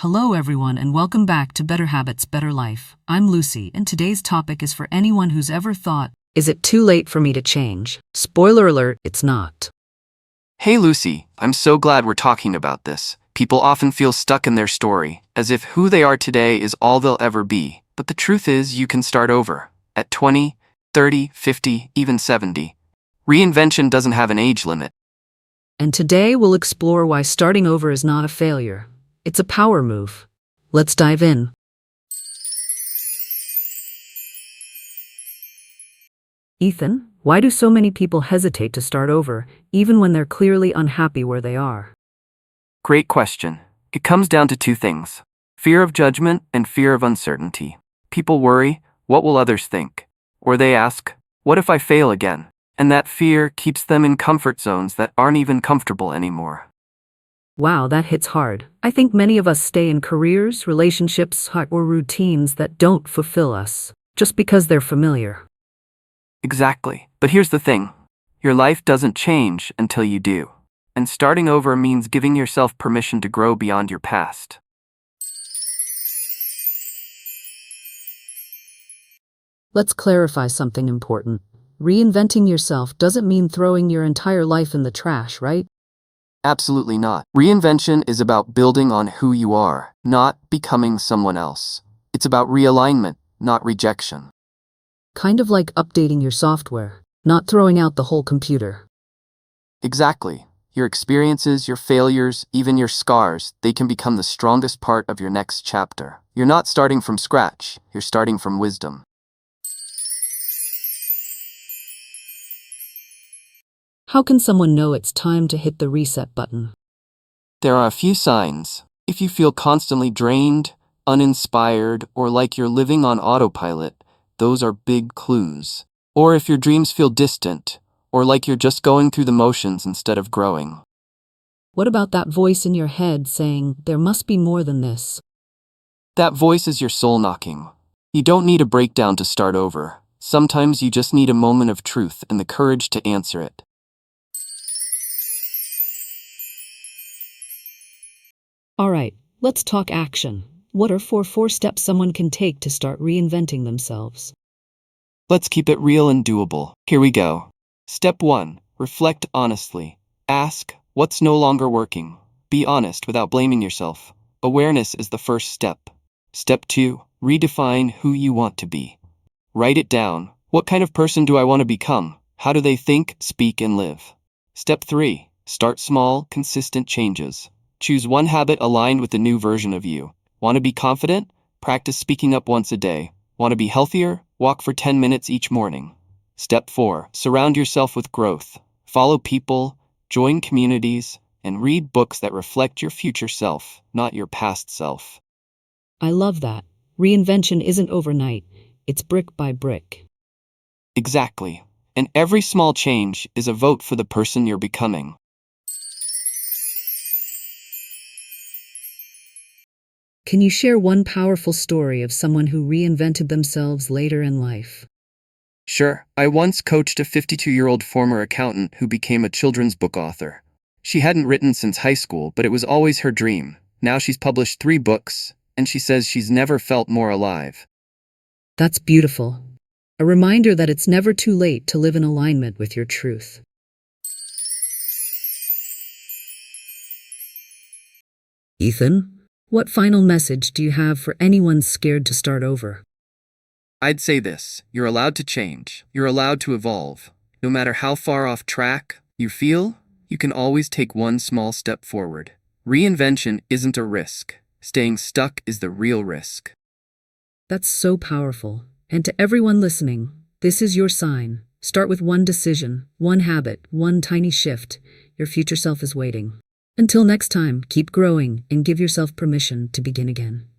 Hello, everyone, and welcome back to Better Habits, Better Life. I'm Lucy, and today's topic is for anyone who's ever thought, is it too late for me to change? Spoiler alert, it's not. Hey Lucy, I'm so glad we're talking about this. People often feel stuck in their story, as if who they are today is all they'll ever be. But the truth is, you can start over. At 20, 30, 50, even 70. Reinvention doesn't have an age limit. And today we'll explore why starting over is not a failure. It's a power move. Let's dive in. Ethan, why do so many people hesitate to start over, even when they're clearly unhappy where they are? Great question. It comes down to two things: fear of judgment and fear of uncertainty. People worry, what will others think? Or they ask, what if I fail again? And that fear keeps them in comfort zones that aren't even comfortable anymore. Wow, that hits hard. I think many of us stay in careers, relationships, or routines that don't fulfill us, just because they're familiar. Exactly. But here's the thing. Your life doesn't change until you do. And starting over means giving yourself permission to grow beyond your past. Let's clarify something important. Reinventing yourself doesn't mean throwing your entire life in the trash, right? Absolutely not. Reinvention is about building on who you are, not becoming someone else. It's about realignment, not rejection. Kind of like updating your software, not throwing out the whole computer. Exactly. Your experiences, your failures, even your scars, they can become the strongest part of your next chapter. You're not starting from scratch, you're starting from wisdom. How can someone know it's time to hit the reset button? There are a few signs. If you feel constantly drained, uninspired, or like you're living on autopilot, those are big clues. Or if your dreams feel distant, or like you're just going through the motions instead of growing. What about that voice in your head saying, there must be more than this? That voice is your soul knocking. You don't need a breakdown to start over. Sometimes you just need a moment of truth and the courage to answer it. All right, let's talk action. What are four steps someone can take to start reinventing themselves? Let's keep it real and doable. Here we go. Step 1. Reflect honestly. Ask, what's no longer working? Be honest without blaming yourself. Awareness is the first step. Step 2. Redefine who you want to be. Write it down. What kind of person do I want to become? How do they think, speak, and live? Step 3. Start small, consistent changes. Choose one habit aligned with the new version of you. Want to be confident? Practice speaking up once a day. Want to be healthier? Walk for 10 minutes each morning. Step 4. Surround yourself with growth. Follow people, join communities, and read books that reflect your future self, not your past self. I love that. Reinvention isn't overnight. It's brick by brick. Exactly. And every small change is a vote for the person you're becoming. Can you share one powerful story of someone who reinvented themselves later in life? Sure, I once coached a 52-year-old former accountant who became a children's book author. She hadn't written since high school, but it was always her dream. Now she's published 3 books, and she says she's never felt more alive. That's beautiful. A reminder that it's never too late to live in alignment with your truth. Ethan, what final message do you have for anyone scared to start over? I'd say this: you're allowed to change. You're allowed to evolve. No matter how far off track you feel, you can always take one small step forward. Reinvention isn't a risk. Staying stuck is the real risk. That's so powerful. And to everyone listening, this is your sign. Start with one decision, one habit, one tiny shift. Your future self is waiting. Until next time, keep growing and give yourself permission to begin again.